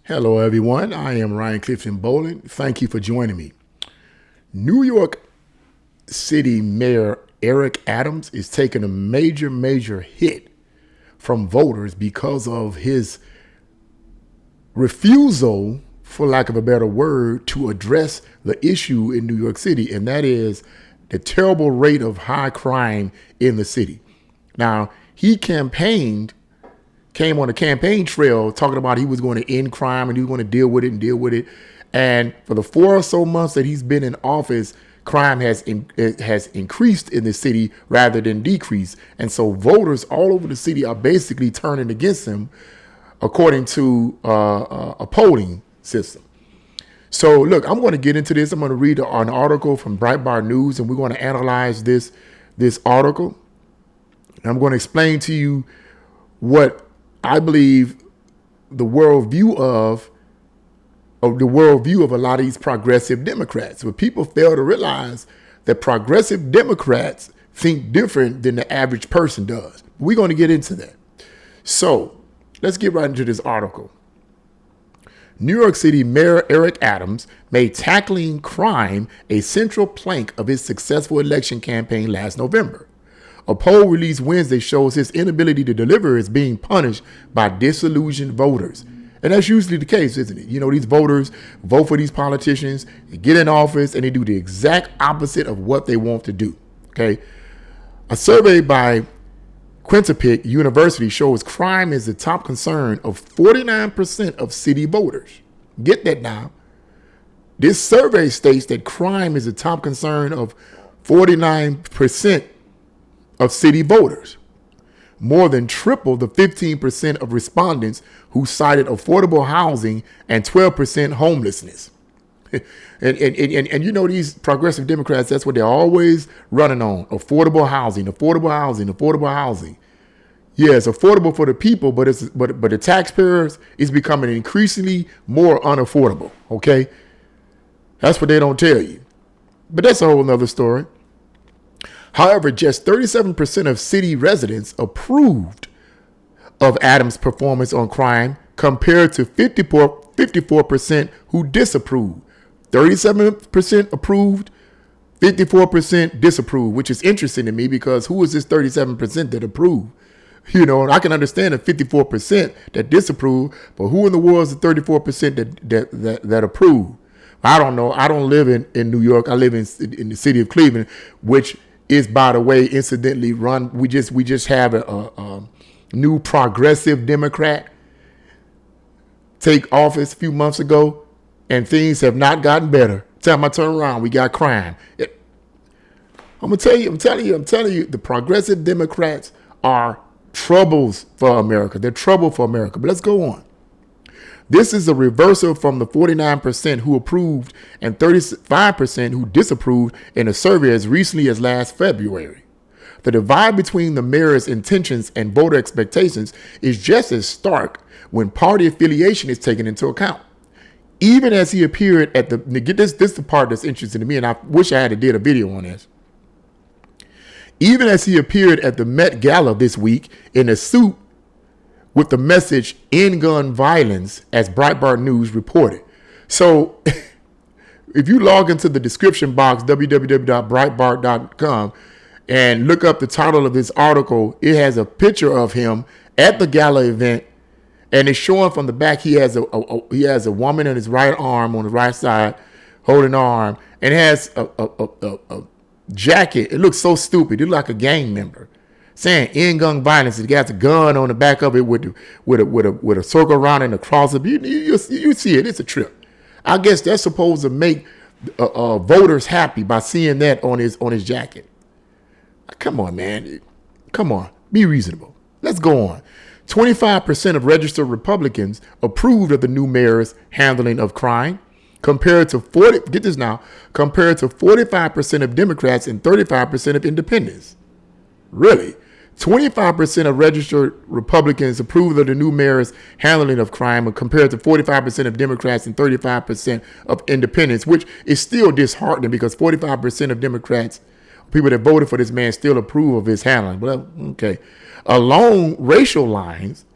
Hello, everyone. I am Ryan Clifton Boland. Thank you for joining me. New York City Mayor Eric Adams is taking a major hit from voters because of his refusal, for lack of a better word, to address the issue in New York City, and that is the terrible rate of high crime in the city. Now, he came on the campaign trail talking about he was going to end crime and he was going to deal with it. And for the 4 or so months that he's been in office, crime has increased in the city rather than decreased. And so voters all over the city are basically turning against him, according to a polling system. So look, I'm going to get into this. I'm going to read an article from Breitbart News, and we're going to analyze this article. And I'm going to explain to you what I believe the worldview of a lot of these progressive Democrats. But people fail to realize that progressive Democrats think different than the average person does. We're going to get into that. So let's get right into this article. New York City Mayor Eric Adams made tackling crime a central plank of his successful election campaign last November. A poll released Wednesday shows his inability to deliver is being punished by disillusioned voters. And that's usually the case, isn't it? You know, these voters vote for these politicians, they get in office, and they do the exact opposite of what they want to do. Okay. A survey by Quinnipiac University shows crime is the top concern of 49% of city voters. Get that now. This survey states that crime is the top concern of 49% of city voters, more than triple the 15% of respondents who cited affordable housing and 12% homelessness. And you know, these progressive Democrats, that's what they're always running on: affordable housing. Yeah, it's affordable for the people, but the taxpayers is becoming increasingly more unaffordable. Okay, that's what they don't tell you. But that's a whole nother story. However, just 37% of city residents approved of Adams' performance on crime, compared to 54% who disapproved. 37% approved, 54% disapproved, which is interesting to me because who is this 37% that approved? You know, and I can understand the 54% that disapproved, but who in the world is the 34% that approved? I don't know. I don't live in New York. I live in the city of Cleveland, which is, by the way, incidentally run. We just have a new progressive Democrat take office a few months ago, and things have not gotten better. Time I turn around, we got crime. I'm telling you, the progressive Democrats are troubles for America. They're trouble for America. But let's go on. This is a reversal from the 49% who approved and 35% who disapproved in a survey as recently as last February. The divide between the mayor's intentions and voter expectations is just as stark when party affiliation is taken into account. Even as he appeared at this is the part that's interesting to me, and I wish I had did a video on this. Even as he appeared at the Met Gala this week in a suit with the message "End Gun Violence," as Breitbart News reported. So if you log into the description box, www.breitbart.com, and look up the title of this article, it has a picture of him at the gala event, and it's showing from the back he has a woman on his right arm, on the right side, holding an arm, and has a jacket. It looks so stupid. It looks like a gang member, saying "end gun violence." It got a gun on the back of it with a circle around and a cross. You see it. It's a trip. I guess that's supposed to make voters happy by seeing that on his jacket. Come on, man. Come on. Be reasonable. Let's go on. 25% of registered Republicans approved of the new mayor's handling of crime, compared to 45% of Democrats and 35% of independents. Really? 25% of registered Republicans approved of the new mayor's handling of crime, compared to 45% of Democrats and 35% of independents, which is still disheartening because 45% of Democrats, people that voted for this man, still approve of his handling. Well, okay. Along racial lines,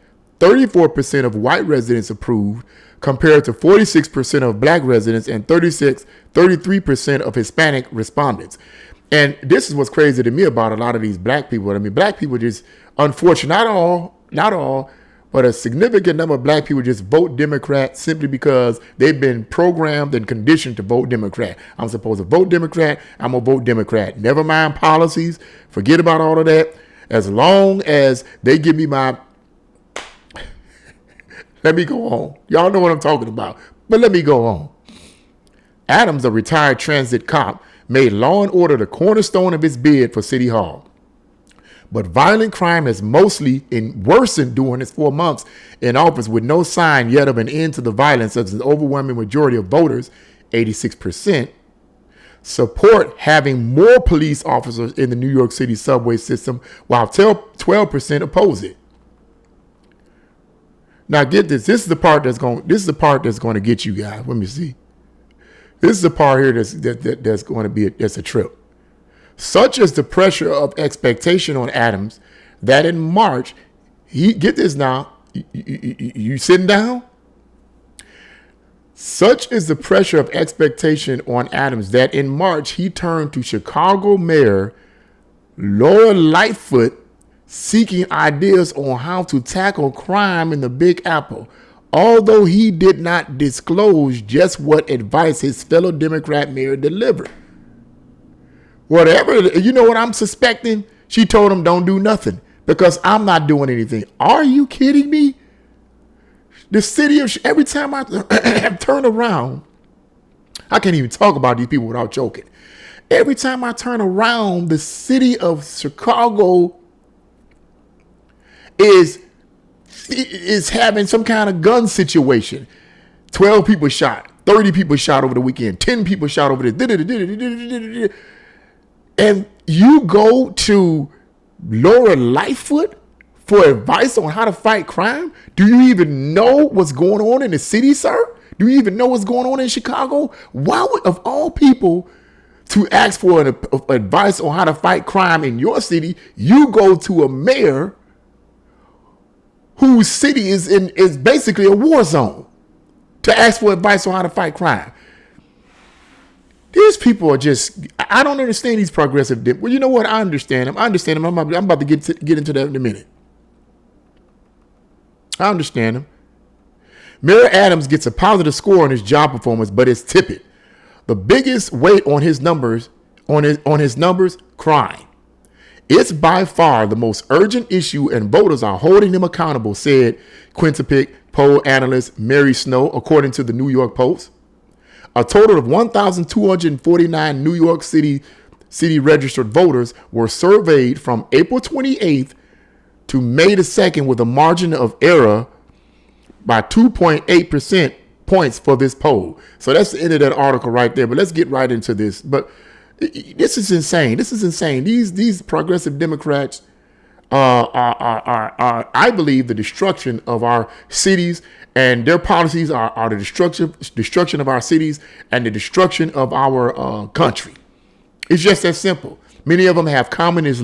34% of white residents approved, compared to 46% of black residents and 33% of Hispanic respondents. And this is what's crazy to me about a lot of these black people. I mean, black people just, unfortunately, not all, but a significant number of black people just vote Democrat simply because they've been programmed and conditioned to vote Democrat. I'm supposed to vote Democrat. I'm going to vote Democrat. Never mind policies. Forget about all of that. As long as they give me my... Let me go on. Y'all know what I'm talking about. But let me go on. Adams, a retired transit cop, made law and order the cornerstone of his bid for City Hall. But violent crime has mostly worsened during his 4 months in office, with no sign yet of an end to the violence, as an overwhelming majority of voters, 86%, support having more police officers in the New York City subway system, while 12% oppose it. Now get this. This is the part that's going to get you guys. Let me see. This is the part here that's going to be that's a trip. Such is the pressure of expectation on Adams that in March, get this now, you sitting down? Such is the pressure of expectation on Adams that in March, he turned to Chicago Mayor Laura Lightfoot, seeking ideas on how to tackle crime in the Big Apple, although he did not disclose just what advice his fellow Democrat mayor delivered. Whatever, you know what I'm suspecting? She told him, don't do nothing because I'm not doing anything. Are you kidding me? The city of, every time I turn around, I can't even talk about these people without joking. Every time I turn around, the city of Chicago is having some kind of gun situation. 12 people shot, 30 people shot over the weekend, 10 people shot over there. And you go to Laura Lightfoot for advice on how to fight crime? Do you even know what's going on in the city, sir? Do you even know what's going on in Chicago? Why would, of all people, to ask for advice on how to fight crime in your city, you go to a mayor whose city is basically a war zone to ask for advice on how to fight crime? These people are just, I don't understand these progressive. Well, you know what? I understand them. I'm about to get into that in a minute. I understand them. Mayor Adams gets a positive score on his job performance, but it's tepid. The biggest weight on his numbers, crime. It's by far the most urgent issue, and voters are holding them accountable, said Quinnipiac poll analyst Mary Snow, according to the New York Post. A total of 1,249 New York City registered voters were surveyed from April 28th to May the 2nd, with a margin of error by 2.8% points for this poll. So that's the end of that article right there. But let's get right into this. But this is insane. These progressive Democrats are I believe, the destruction of our cities, and their policies are the destruction of our cities and the destruction of our country. It's just that simple. Many of them have communist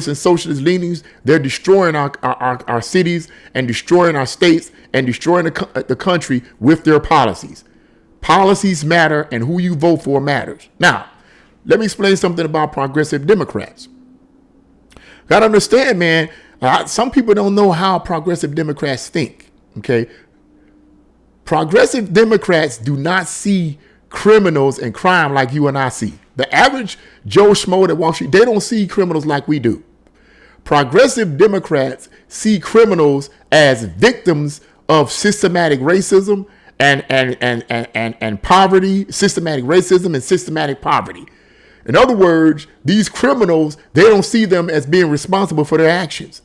and socialist leanings. They're destroying our cities and destroying our states and destroying the country with their policies. Policies matter, and who you vote for matters. Now, let me explain something about progressive Democrats. Got to understand, man, some people don't know how progressive Democrats think, okay? Progressive Democrats do not see criminals and crime like you and I see. The average Joe Schmo that walks street, they don't see criminals like we do. Progressive Democrats see criminals as victims of systematic racism and poverty, systematic racism and systematic poverty. In other words, these criminals, they don't see them as being responsible for their actions.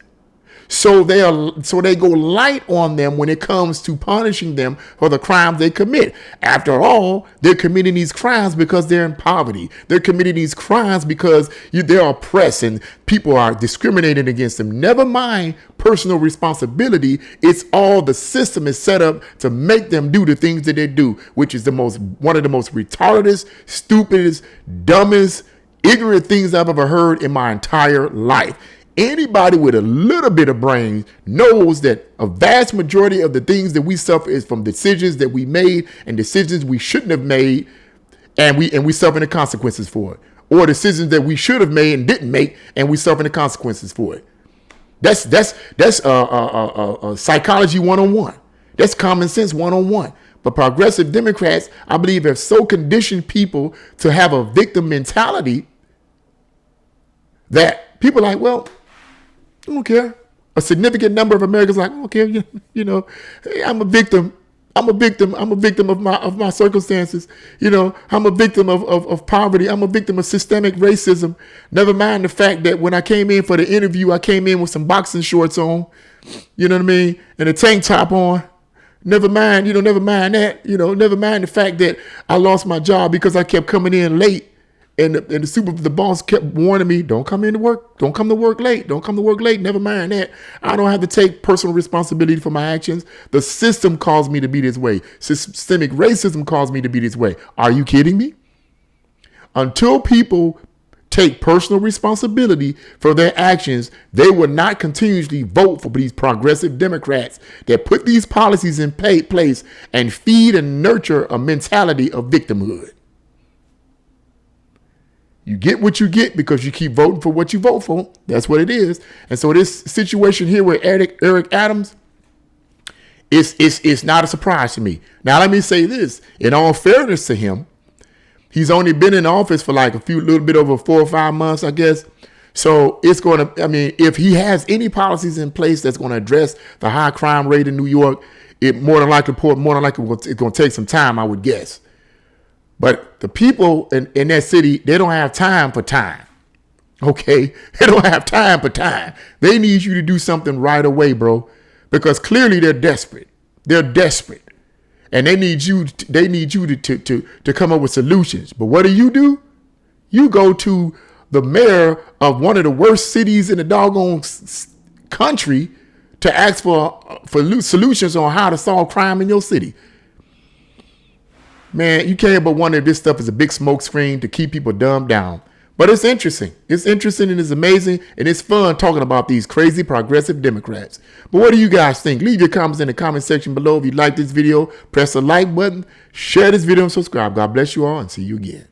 So they go light on them when it comes to punishing them for the crimes they commit. After all, they're committing these crimes because they're in poverty. They're committing these crimes because they're oppressed and people are discriminated against them. Never mind personal responsibility. It's all the system is set up to make them do the things that they do, which is one of the most retarded, stupidest, dumbest, ignorant things I've ever heard in my entire life. Anybody with a little bit of brains knows that a vast majority of the things that we suffer is from decisions that we made and decisions we shouldn't have made, and we suffer the consequences for it, or decisions that we should have made and didn't make, and we suffer the consequences for it. That's psychology 101. That's common sense 101. But progressive Democrats, I believe, have so conditioned people to have a victim mentality that people are like, well, I don't care. A significant number of Americans are like, I don't care. You know, hey, I'm a victim. I'm a victim. I'm a victim of my circumstances. You know, I'm a victim of poverty. I'm a victim of systemic racism. Never mind the fact that when I came in for the interview, I came in with some boxing shorts on, you know what I mean, and a tank top on. Never mind that. You know, never mind the fact that I lost my job because I kept coming in late. And the boss kept warning me, don't come into work. Don't come to work late. Don't come to work late. Never mind that. I don't have to take personal responsibility for my actions. The system caused me to be this way. Systemic racism caused me to be this way. Are you kidding me? Until people take personal responsibility for their actions, they will not continuously vote for these progressive Democrats that put these policies in place and feed and nurture a mentality of victimhood. You get what you get because you keep voting for what you vote for. That's what it is. And so this situation here with Eric Adams, it's not a surprise to me. Now, let me say this. In all fairness to him, he's only been in office for like little bit over 4 or 5 months, I guess. So it's going to, I mean, if he has any policies in place that's going to address the high crime rate in New York, it's going to take some time, I would guess. But the people in that city, they don't have time for time. Okay? They don't have time for time. They need you to do something right away, bro. Because clearly they're desperate. They're desperate. And they need you to come up with solutions. But what do? You go to the mayor of one of the worst cities in the doggone country to ask for solutions on how to solve crime in your city. Man, you can't but wonder if this stuff is a big smoke screen to keep people dumbed down. But it's interesting. It's interesting and it's amazing. And it's fun talking about these crazy progressive Democrats. But what do you guys think? Leave your comments in the comment section below. If you like this video, press the like button, share this video, and subscribe. God bless you all and see you again.